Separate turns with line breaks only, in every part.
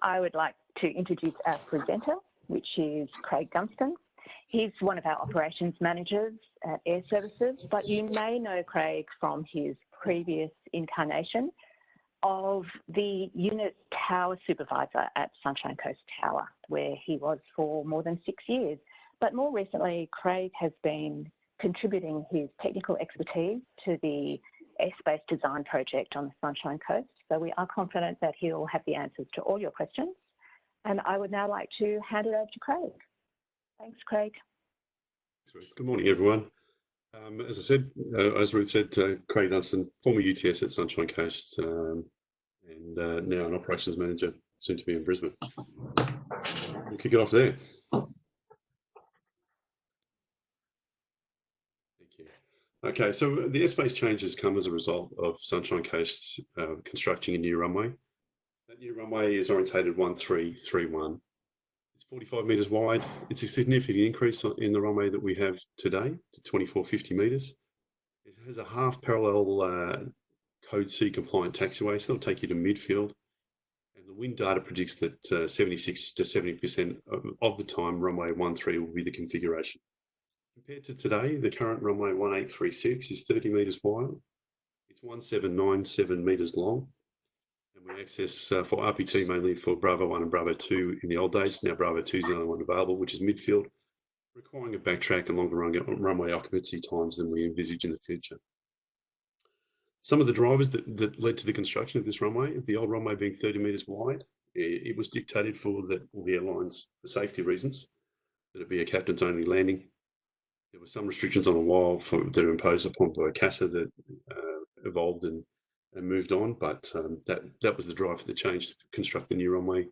I would like to introduce our presenter, which is Craig Gunston. He's one of our operations managers at Air Services, but you may know Craig from his previous incarnation of the unit tower supervisor at Sunshine Coast Tower, where he was for more than 6 years. But more recently, Craig has been contributing his technical expertise to the Airspace design project on the Sunshine Coast. So we are confident that he'll have the answers to all your questions. And I would now like to hand it over to Craig. Thanks, Craig.
Good morning, everyone. As I said, as Ruth said, Craig Gunston, former UTS at Sunshine Coast, and now an operations manager, soon to be in Brisbane. We'll kick it off there. Okay, so the airspace changes come as a result of Sunshine Coast constructing a new runway. That new runway is orientated 1331. It's 45 metres wide. It's a significant increase in the runway that we have today to 2450 metres. It has a half parallel Code C compliant taxiway, so that'll take you to midfield. And the wind data predicts that 76 to 70% of the time runway 13 will be the configuration. Compared to today, the current runway 1836 is 30 metres wide. It's 1797 metres long. And we access for RPT mainly for Bravo 1 and Bravo 2 in the old days. Now Bravo 2 is the only one available, which is midfield, requiring a backtrack and longer runway occupancy times than we envisage in the future. Some of the drivers that led to the construction of this runway, the old runway being 30 metres wide, it was dictated for all the airlines for safety reasons, that it be a captain's only landing. There were some restrictions on a while that were imposed upon by CASA that evolved and moved on, but that was the drive for the change to construct the new runway.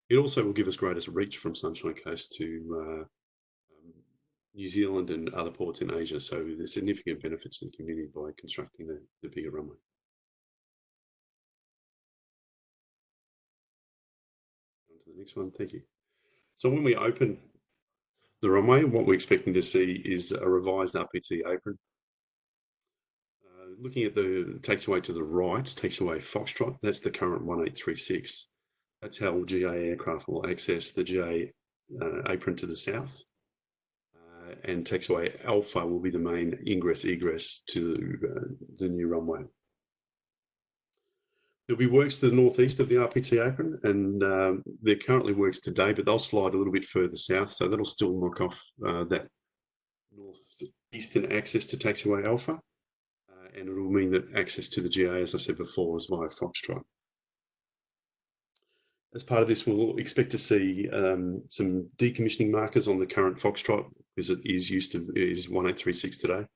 It also will give us greater reach from Sunshine Coast to New Zealand and other ports in Asia, so there's significant benefits to the community by constructing the bigger runway. On to the next one, thank you. So when we open the runway, what we're expecting to see is a revised RPT apron. Looking at the taxiway to the right, taxiway Foxtrot, that's the current 1836. That's how GA aircraft will access the GA apron to the south. And taxiway Alpha will be the main ingress-egress to the new runway. There'll be works to the northeast of the RPT apron, and there currently works today, but they'll slide a little bit further south, so that'll still knock off that northeastern access to taxiway Alpha, and it will mean that access to the GA, as I said before, is via Foxtrot. As part of this, we'll expect to see some decommissioning markers on the current Foxtrot, because it is 1836 today, and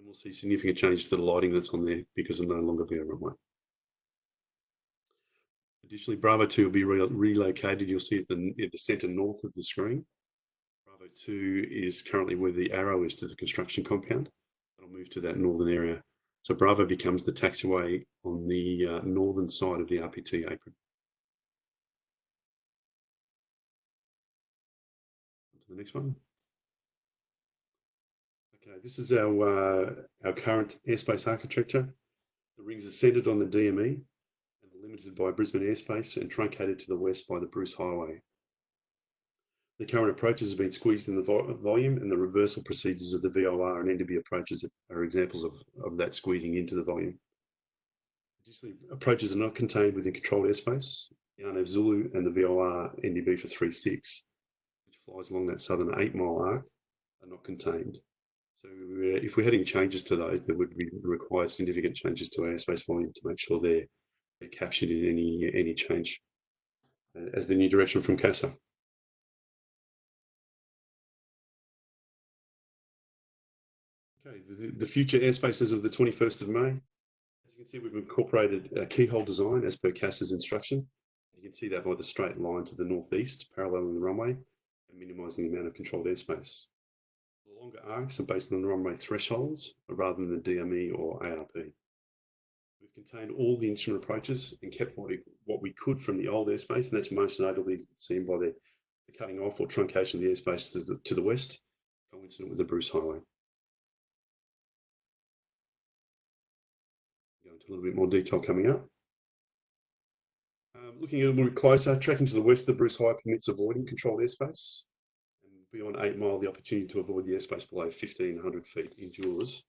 we'll see significant changes to the lighting that's on there because it'll no longer be a runway. Additionally, Bravo 2 will be relocated. You'll see at the centre north of the screen. Bravo 2 is currently where the arrow is to the construction compound. It'll move to that northern area. So Bravo becomes the taxiway on the northern side of the RPT apron. On to the next one. Okay, this is our current airspace architecture. The rings are centred on the DME, limited by Brisbane airspace and truncated to the west by the Bruce Highway. The current approaches have been squeezed in the volume, and the reversal procedures of the VOR and NDB approaches are examples of that squeezing into the volume. Additionally, approaches are not contained within controlled airspace. The RNAV Zulu and the VOR NDB for 36, which flies along that southern 8-mile arc, are not contained. So if we're heading changes to those, there would require significant changes to our airspace volume to make sure they're captured in any change as the new direction from CASA. Okay, the future airspaces of the 21st of May. As you can see, we've incorporated a keyhole design as per CASA's instruction. You can see that by the straight line to the northeast, paralleling the runway and minimising the amount of controlled airspace. The longer arcs are based on the runway thresholds rather than the DME or ARP. We've contained all the instrument approaches and kept what we could from the old airspace, and that's most notably seen by the cutting off or truncation of the airspace to the west, coincident with the Bruce Highway. Go into a little bit more detail coming up. Looking a little bit closer, tracking to the west, the Bruce High permits avoiding controlled airspace. And beyond 8 Mile, the opportunity to avoid the airspace below 1,500 feet endures.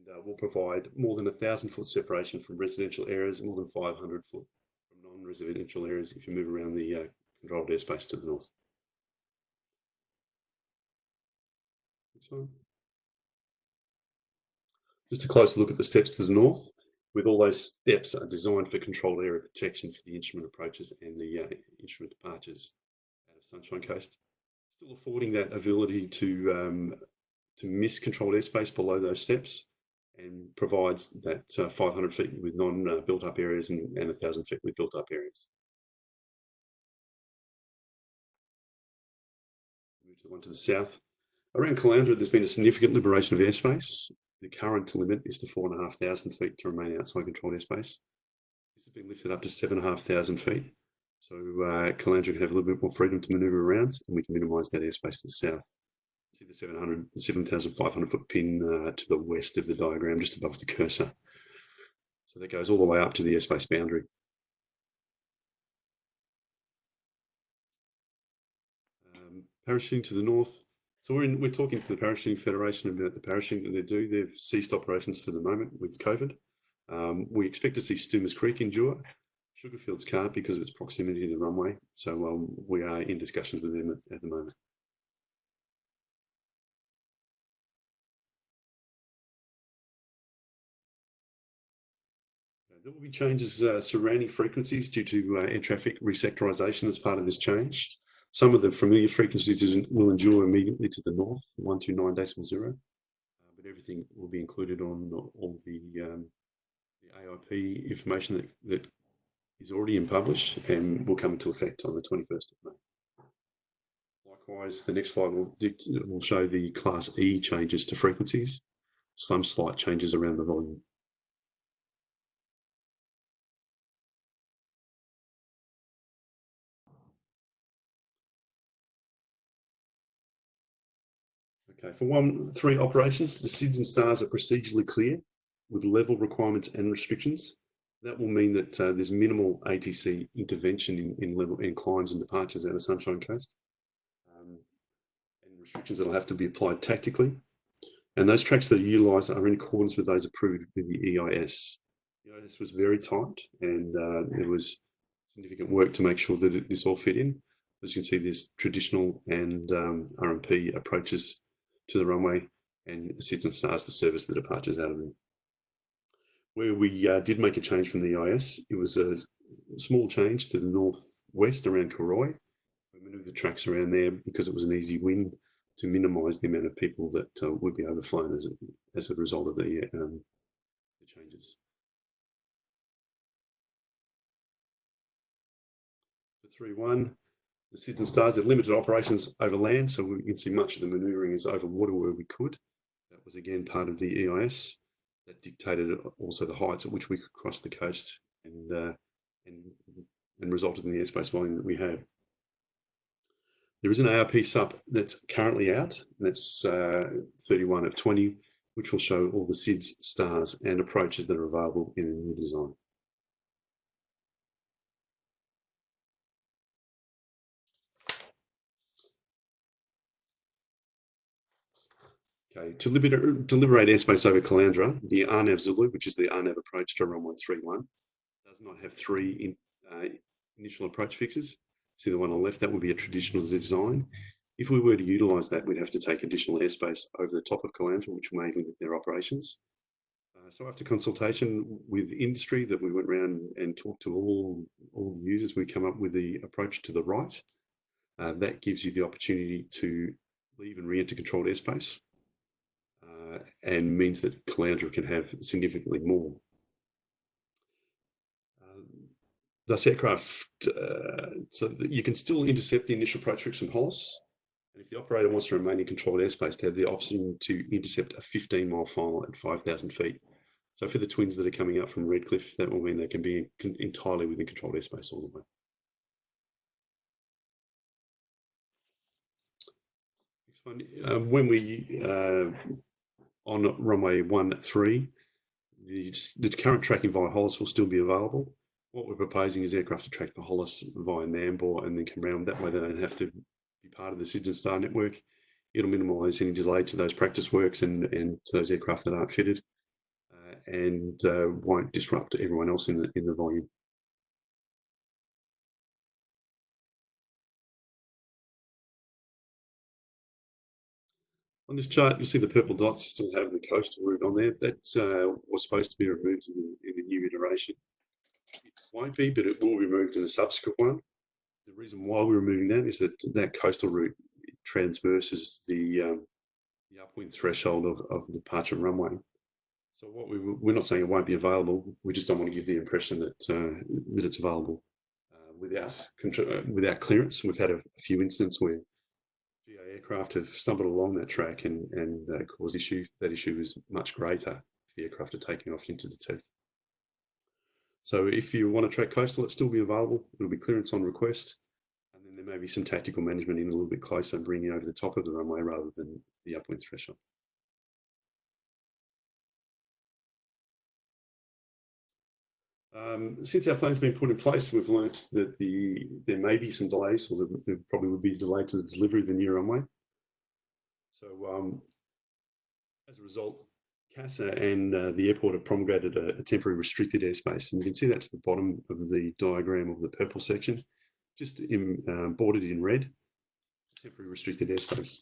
And will provide more than 1,000-foot separation from residential areas and more than 500 foot from non-residential areas if you move around the controlled airspace to the north. Next one. Just a closer look at the steps to the north. With all those steps are designed for controlled area protection for the instrument approaches and the instrument departures out of Sunshine Coast. Still affording that ability to miss controlled airspace below those steps, and provides that 500 feet with non-built up areas and 1,000 feet with built up areas. Move to the one to the south. Around Caloundra, there's been a significant liberation of airspace. The current limit is to 4,500 feet to remain outside controlled airspace. This has been lifted up to 7,500 feet. So Caloundra can have a little bit more freedom to manoeuvre around, and we can minimise that airspace to the south. See the 7,500 foot pin to the west of the diagram, just above the cursor. So that goes all the way up to the airspace boundary. Parachuting to the north. So we're talking to the Parachuting Federation about the parachuting that they do. They've ceased operations for the moment with COVID. We expect to see Stoomas Creek endure. Sugarfields can't because of its proximity to the runway. So we are in discussions with them at the moment. There will be changes surrounding frequencies due to air traffic resectorisation as part of this change. Some of the familiar frequencies will endure immediately to the north, 129.0, but everything will be included on all the AIP information that is already in published and will come into effect on the 21st of May. Likewise, the next slide will show the Class E changes to frequencies, some slight changes around the volume. Okay, for 1-3 operations, the SIDS and stars are procedurally clear with level requirements and restrictions. That will mean that there's minimal ATC intervention in climbs and departures out of Sunshine Coast, and restrictions that will have to be applied tactically. And those tracks that are utilised are in accordance with those approved with the EIS. The EIS was very tight, and there was significant work to make sure that this all fit in. As you can see, there's traditional and RMP approaches to the runway, and SIDS and stars to service the departures out of them. Where we did make a change from the EIS, it was a small change to the northwest around Karoi. We moved the tracks around there because it was an easy win to minimise the amount of people that would be overflown as a result of the changes. For 3-1, the SIDS and stars have limited operations over land, so we can see much of the manoeuvring is over water where we could. That was again part of the EIS. That dictated also the heights at which we could cross the coast and resulted in the airspace volume that we have. There is an ARP SUP that's currently out, and that's 31 of 20, which will show all the SIDS, stars and approaches that are available in the new design. Okay, to liberate airspace over Caloundra, the RNAV Zulu, which is the RNAV approach to runway 31, does not have 3 initial approach fixes. See the one on the left, that would be a traditional design. If we were to utilise that, we'd have to take additional airspace over the top of Caloundra, which may limit their operations. So after consultation with industry, that we went around and talked to all the users, we come up with the approach to the right. That gives you the opportunity to leave and re-enter controlled airspace. And means that Caloundra can have significantly more. Thus, aircraft, so that you can still intercept the initial approach fix from Hollis. And if the operator wants to remain in controlled airspace, to have the option to intercept a 15-mile final at 5,000 feet. So for the twins that are coming up from Redcliffe, that will mean they can be entirely within controlled airspace all the way. Next one, when we on runway 13, the current tracking via Hollis will still be available. What we're proposing is aircraft to track the Hollis via Nambour and then come round. That way they don't have to be part of the SIDS and STAR network. It'll minimise any delay to those practice works and to those aircraft that aren't fitted, and won't disrupt everyone else in the volume. On this chart, you'll see the purple dots still have the coastal route on there. That was supposed to be removed in the new iteration. It won't be, but it will be removed in a subsequent one. The reason why we're removing that is that that coastal route transverses the upwind threshold of the departure runway. So what we're not saying it won't be available. We just don't want to give the impression that that it's available without clearance. We've had a few incidents where GA aircraft have stumbled along that track and caused issue. That issue is much greater if the aircraft are taking off into the teeth. So if you want to track coastal, it'll still be available. It'll be clearance on request. And then there may be some tactical management in a little bit closer, bringing over the top of the runway rather than the upwind threshold. Since our plan's been put in place, we've learnt that there may be some delays, or there probably would be a delay to the delivery of the new runway. So as a result, CASA and the airport have promulgated a temporary restricted airspace. And you can see that to the bottom of the diagram of the purple section, just bordered in red, temporary restricted airspace.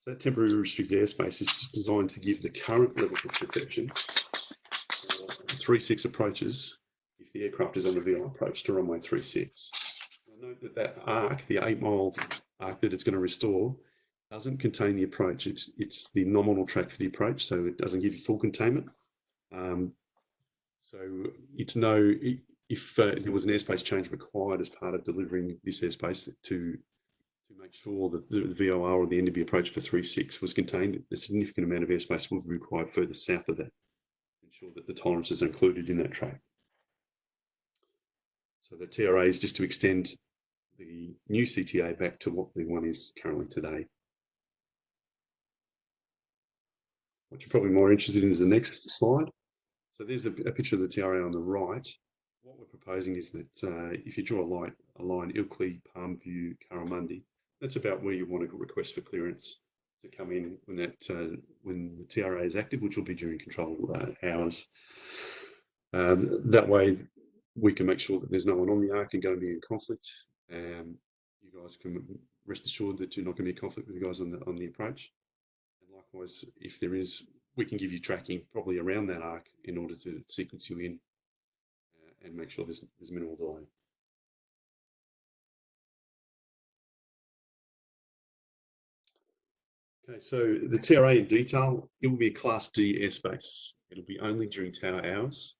So that temporary restricted airspace is just designed to give the current levels of protection 36 approaches if the aircraft is on a VL approach to runway 36. Now note that arc, the 8-mile arc that it's going to restore, doesn't contain the approach. It's the nominal track for the approach, so it doesn't give you full containment. So it's if there was an airspace change required as part of delivering this airspace to make sure that the VOR or the NDB approach for 36 was contained, a significant amount of airspace will be required further south of that, to ensure that the tolerances are included in that track. So the TRA is just to extend the new CTA back to what the one is currently today. What you're probably more interested in is the next slide. So there's a picture of the TRA on the right. What we're proposing is that if you draw a line Ilkley, Palmview, Curramundi, that's about where you want to request for clearance to come in when the TRA is active, which will be during control hours. That way, we can make sure that there's no one on the arc and going to be in conflict. You guys can rest assured that you're not going to be in conflict with the guys on the approach. And likewise, if there is, we can give you tracking probably around that arc in order to sequence you in and make sure there's minimal delay. Okay, so the TRA in detail, it will be a Class D airspace. It'll be only during tower hours.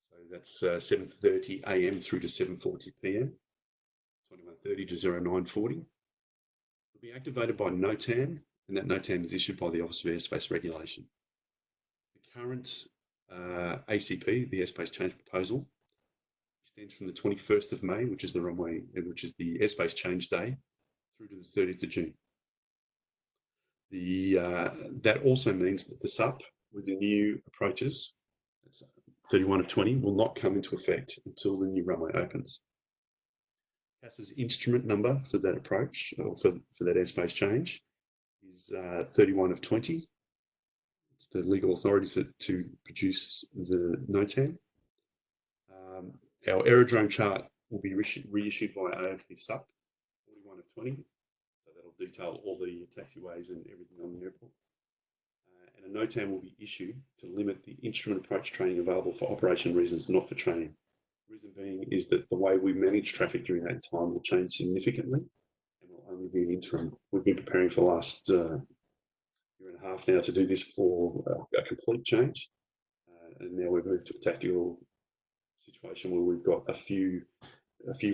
So that's 7:30 a.m. through to 7:40 p.m., 21:30 to 09:40. It'll be activated by NOTAM, and that NOTAM is issued by the Office of Airspace Regulation. The current ACP, the Airspace Change Proposal, extends from the 21st of May, which is the airspace change day, through to the 30th of June. That also means that the SUP with the new approaches, that's 31 of 20, will not come into effect until the new runway opens. CASA's instrument number for that approach, or for that airspace change, is 31 of 20. It's the legal authority to produce the NOTAM. Our aerodrome chart will be reissued via AOP SUP, 41 of 20. So that'll detail all the taxiways and everything on the airport. And a NOTAM will be issued to limit the instrument approach training available for operation reasons, not for training. The reason being is that the way we manage traffic during that time will change significantly and will only be an interim. We've been preparing for the last year and a half now to do this for a complete change. And now we've moved to a tactical situation where we've got a few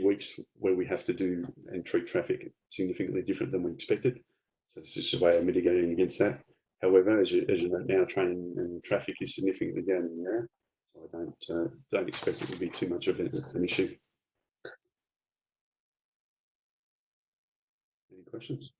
weeks where we have to do and treat traffic significantly different than we expected. So it's just a way of mitigating against that. However, as you know now, training and traffic is significantly down in the area, so I don't expect it to be too much of an issue. Any questions?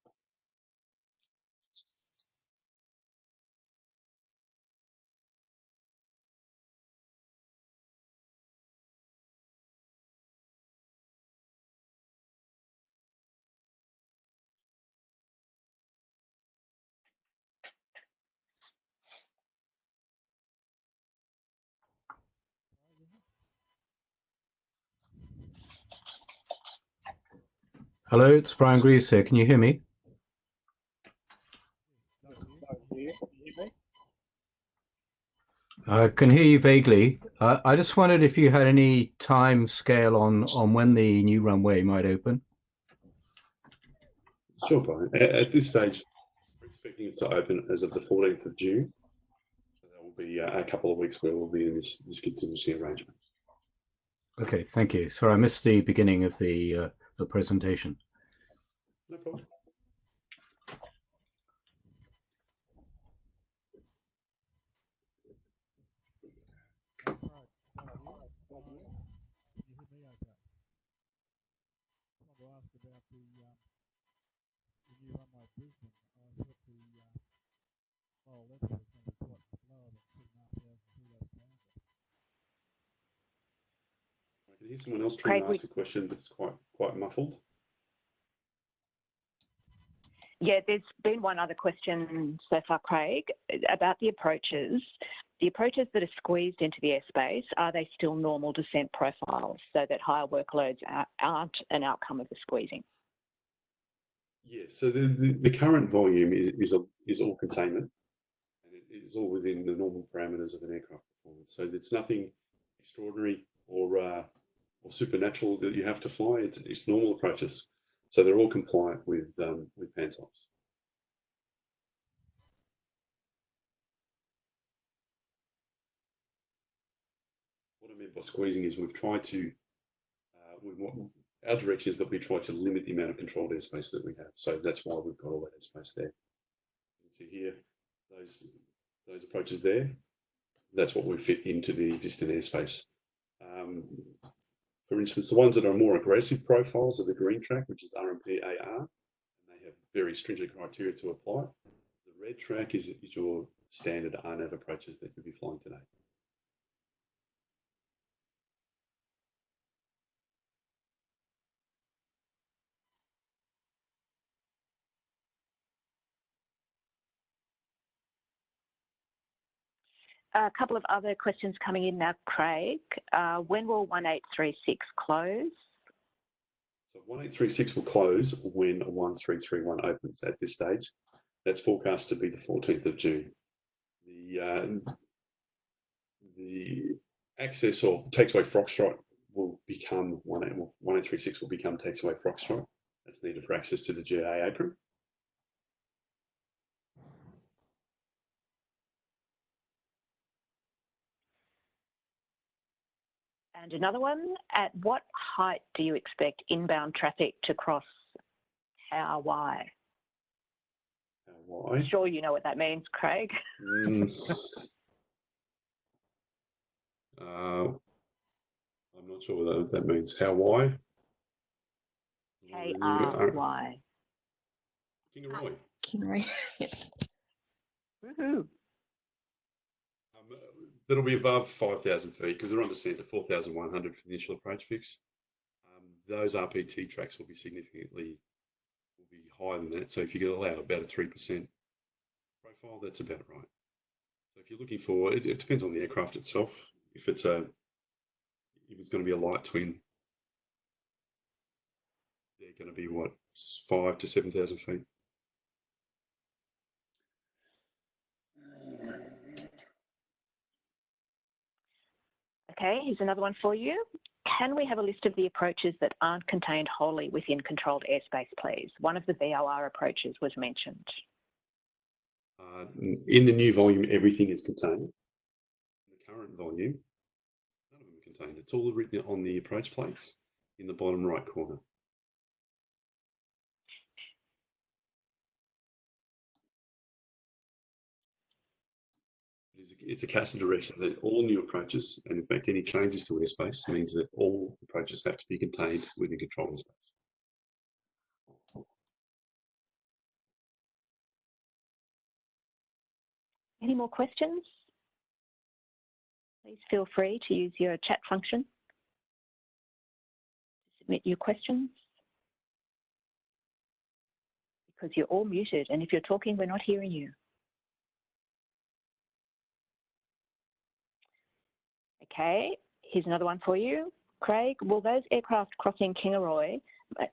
Hello, it's Brian Greaves here. Can you hear me? I can hear you vaguely. I just wondered if you had any time scale on when the new runway might open.
Sure, Brian. At this stage, we're expecting it to open as of the 14th of June. So that will be a couple of weeks where we'll be in this contingency arrangement.
Okay, thank you. Sorry, I missed the beginning of the presentation.
No problem. I can hear someone else trying
Craig,
to ask a question, but it's quite muffled.
yeah, there's been one other question so far, Craig, about the approaches. The approaches that are squeezed into the airspace, are they still normal descent profiles so that higher workloads aren't an outcome of the squeezing?
Yes, so the current volume is all containment, and it is all within the normal parameters of an aircraft performance. So it's nothing extraordinary or supernatural that you have to fly. It's normal approaches, so they're all compliant with PANTOPs. What I meant by squeezing is we've tried to our direction is that we try to limit the amount of controlled airspace that we have. So that's why we've got all that airspace there. You can see here, those approaches there, that's what we fit into the existing airspace. For instance, the ones that are more aggressive profiles are the green track, which is RMP-AR, and they have very stringent criteria to apply. The red track is your standard RNAV approaches that you'll be flying today.
A couple of other questions coming in now, Craig. When will 1836 close?
So 1836 will close when 1331 opens at this stage. That's forecast to be the 14th of June. The access or taxiway Foxtrot will become 1836 will become taxiway Foxtrot. That's needed for access to the GA apron.
And another one, at what height do you expect inbound traffic to cross Hawaii?
Why?
Sure you know what that means, Craig.
I'm not sure what that means. Hawaii?
K-R-Y.
Kingaroy.
Kingaroy. Yeah.
Woohoo.
That'll be above 5,000 feet because they're on descent to 4,100 for the initial approach fix. Those RPT tracks will be higher than that. So if you could allow about a 3% profile, that's about right. So if you're looking for it depends on the aircraft itself. If it's going to be a light twin, they're going to be what, 5,000 to 7,000 feet.
Okay, here's another one for you. Can we have a list of the approaches that aren't contained wholly within controlled airspace, please? One of the VOR approaches was mentioned.
In the new volume, everything is contained. In the current volume, none of them are contained. It's all written on the approach plates in the bottom right corner. It's a CASA direction that all new approaches, and in fact any changes to airspace, means that all approaches have to be contained within controlled airspace.
Any more questions? Please feel free to use your chat function to submit your questions. Because you're all muted, and if you're talking, we're not hearing you. Okay, here's another one for you. Craig, will those aircraft crossing Kingaroy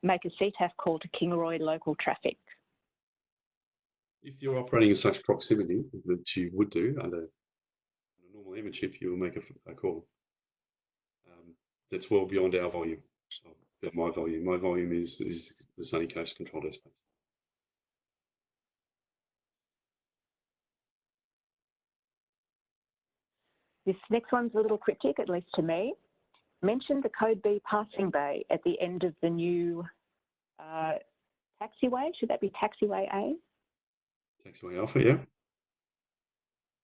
make a CTAF call to Kingaroy local traffic?
If you're operating in such proximity that you would do under a normal airman chip, you will make a call. That's well beyond our volume. My volume. My volume is the Sunny Coast controlled airspace.
This next one's a little cryptic, at least to me. Mention the code B passing bay at the end of the new taxiway. Should that be taxiway A?
Taxiway Alpha, yeah.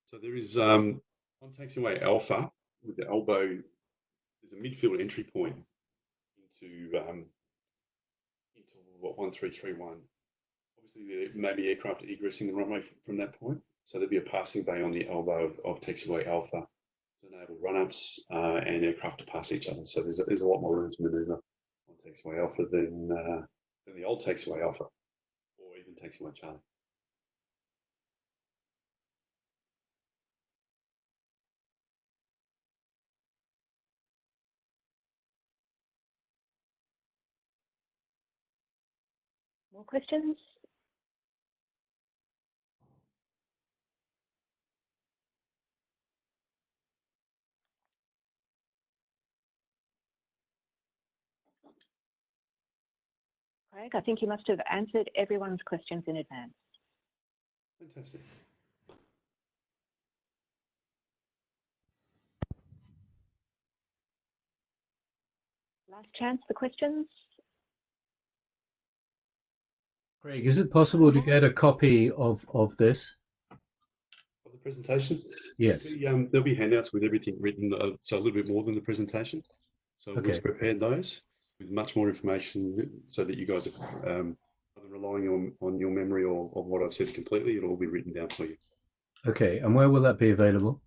So there is on taxiway Alpha with the elbow. There's a midfield entry point into what 1331. Obviously, there may be aircraft egressing the runway from that point, so there'll be a passing bay on the elbow of taxiway Alpha to enable run-ups and aircraft to pass each other. So there's a lot more room to manoeuvre on taxiway Alpha than the old taxiway Alpha or even taxiway Charlie.
More questions? Craig, I think you must have answered everyone's questions in advance.
Fantastic.
Last chance for questions.
Craig, is it possible to get a copy of this?
Of the presentation?
Yes.
There'll be handouts with everything written, so a little bit more than the presentation. So
Okay.
we've prepared those with much more information so that you guys are rather than relying on your memory or of what I've said completely, it'll all be written down for you.
Okay, and where will that be available?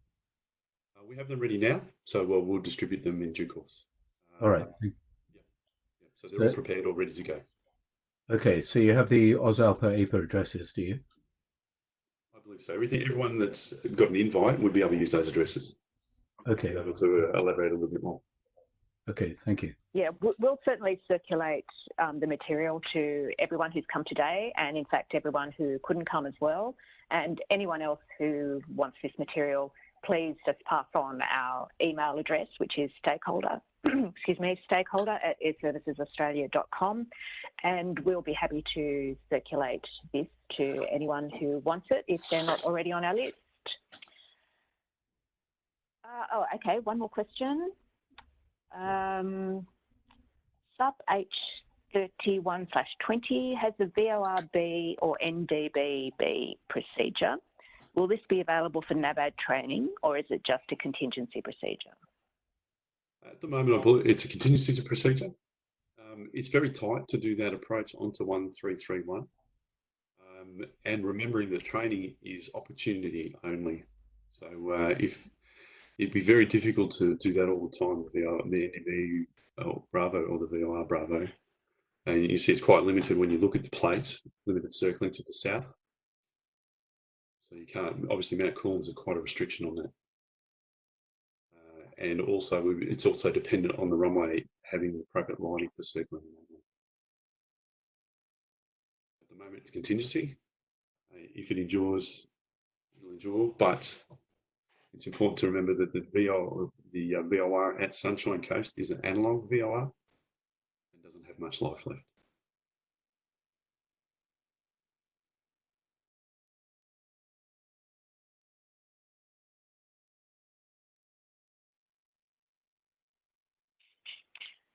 We have them ready now, so we'll distribute them in due course.
All right.
Yeah. So they're all prepared or ready to go.
Okay, so you have the AusAlpa APA addresses, do you?
I believe so. Everyone that's got an invite would be able to use those addresses.
Okay.
Be able to elaborate a little bit more.
Okay, thank you.
Yeah, we'll certainly circulate the material to everyone who's come today, and in fact everyone who couldn't come as well, and anyone else who wants this material, please just pass on our email address, which is stakeholder at airservicesaustralia.com, and we'll be happy to circulate this to anyone who wants it if they're not already on our list. Okay, one more question. Sub H31/20 has the VORB or NDBB procedure. Will this be available for NAVAD training, or is it just a contingency procedure?
At the moment, I believe it's a contingency procedure. It's very tight to do that approach onto 1331. And remembering that training is opportunity only. So if it'd be very difficult to do that all the time with the NDB Bravo or the VOR Bravo. And you see it's quite limited when you look at the plates, limited circling to the south. So you can't, obviously Mount Coolum's quite a restriction on that. And also it's also dependent on the runway having the appropriate lining for circling. At the moment it's contingency. If it endures, it'll endure, but it's important to remember that the VOR at Sunshine Coast is an analog VOR and doesn't have much life left.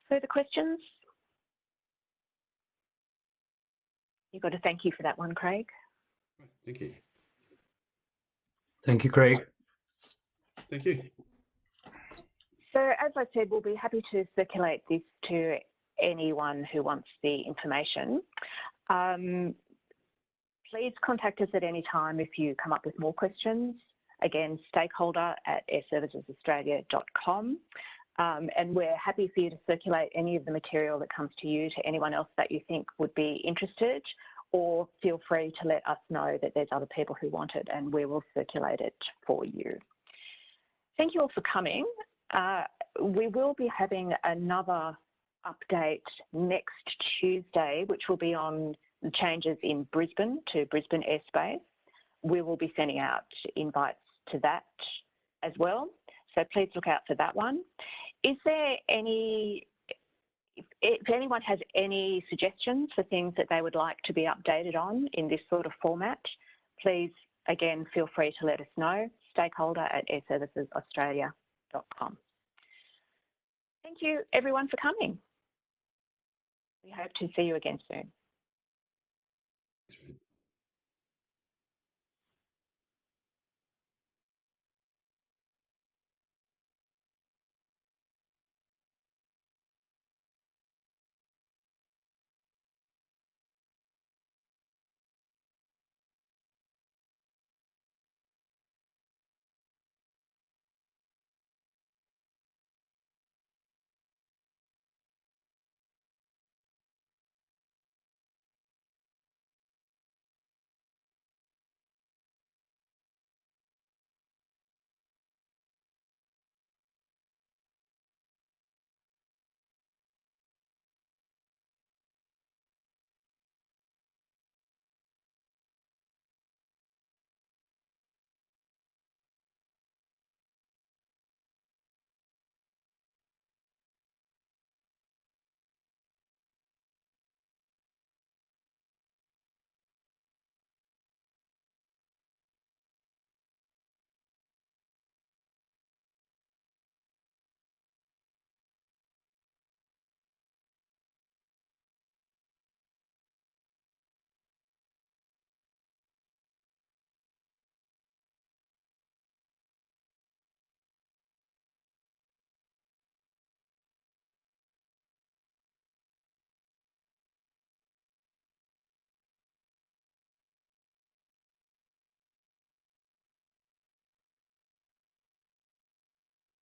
Further questions? You've got to thank you for that one, Craig.
Thank you.
Thank you, Craig.
Thank you.
So as I said, we'll be happy to circulate this to anyone who wants the information. Please contact us at any time if you come up with more questions. Again, stakeholder at airservicesaustralia.com. And we're happy for you to circulate any of the material that comes to you to anyone else that you think would be interested, or feel free to let us know that there's other people who want it and we will circulate it for you. Thank you all for coming. We will be having another update next Tuesday, which will be on the changes in Brisbane to Brisbane Airspace. We will be sending out invites to that as well. So please look out for that one. Is there any, if anyone has any suggestions for things that they would like to be updated on in this sort of format, please, again, feel free to let us know. stakeholder@airservicesaustralia.com. Thank you, everyone, for coming. We hope to see you again soon.